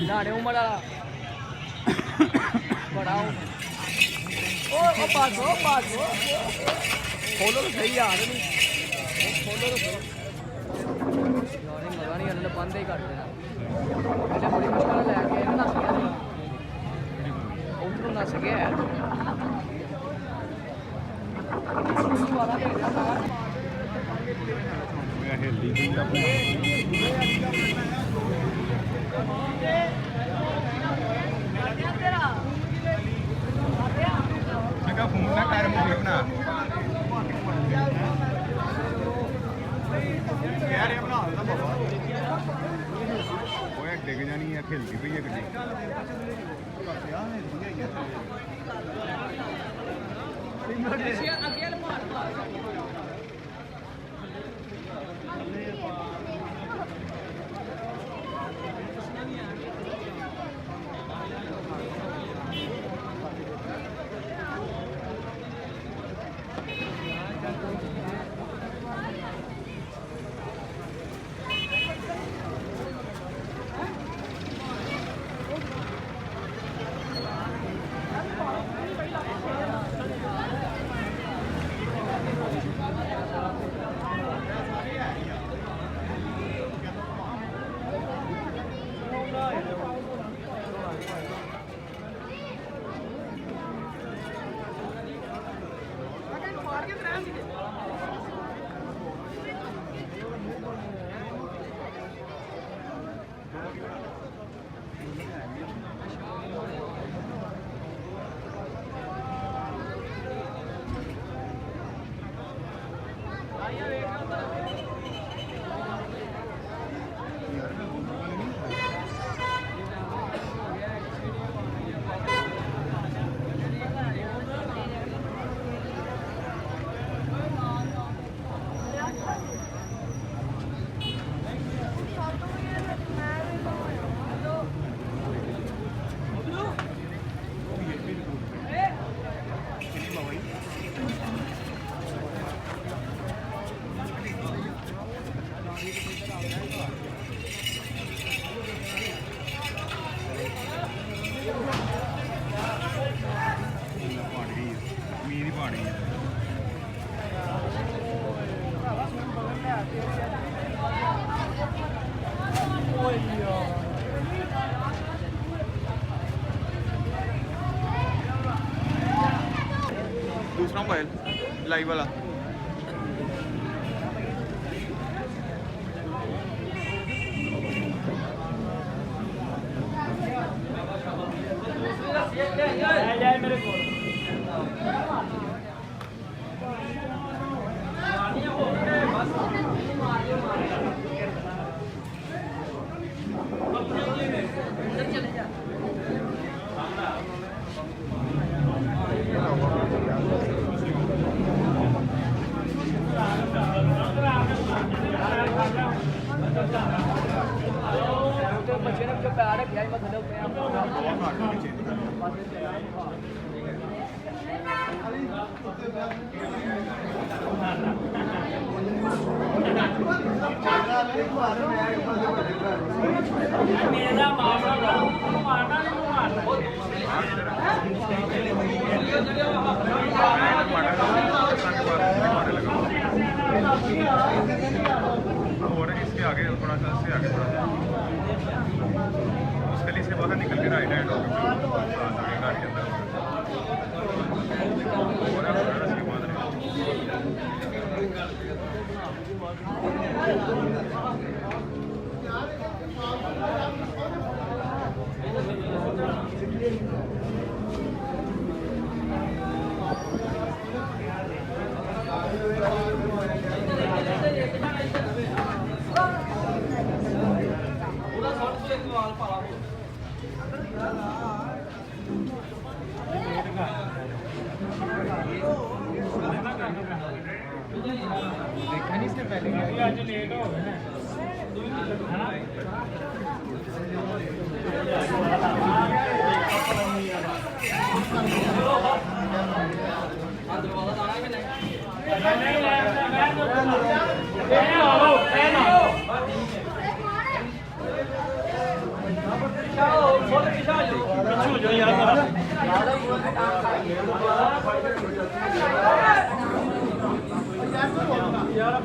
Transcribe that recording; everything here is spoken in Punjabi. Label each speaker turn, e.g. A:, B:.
A: ਲਾਣੇ ਉਮਰ ਵਾਲਾ ਬੜਾ ਉਹ ਪਾਸੋ ਖੋਲੋ ਸਹੀ ਆ ਇਹਨੂੰ ਖੋਲੋ ਤਾਂ ਸਹੀ ਯਾਰ ਇਹ ਮਜ਼ਾ ਨਹੀਂ ਆਉਂਦਾ ਬੰਦ ਹੀ ਕਰ ਦੇਣਾ ਇਹਨੇ ਬੜੀ ਮੁਸ਼ਕਲ ਲੈ ਕੇ ਇਹਨੂੰ ਨੱਸ ਗਿਆ ਉਧਰੋਂ ਨੱਸ ਗਿਆ
B: ਹਿੱਲੀ ਦੀ ਮੈਂ ਕਹਾ ਫੋਨ ਨਾ ਕਰ ਮੈਨੂੰ ਦੇਖਣਾ ਯਾਰ ਇਹ ਬਣਾ ਦਿੰਦਾ ਬਾਬਾ ਓਏ ਡਿੱਗ ਜਾਣੀ ਆ ਖਿਲਦੀ ਪਈ ਆ ਗੱਡੀ
A: ਅੱਗੇ ਮਾਰ
B: दूसरा मोबाइल लाइव वाला
A: मेरे को बच्चे ने जो पैर रखा मैं थले पे मेरा मारना मारना
B: और इसके आगे थोड़ा सा इससे आगे थोड़ा सा उस गली से बाहर निकल के राइट हैंड गाड़ी के अंदर
A: देखा नहीं इससे पहले आज लेट हो गए ना नहीं
C: ਯਾਰ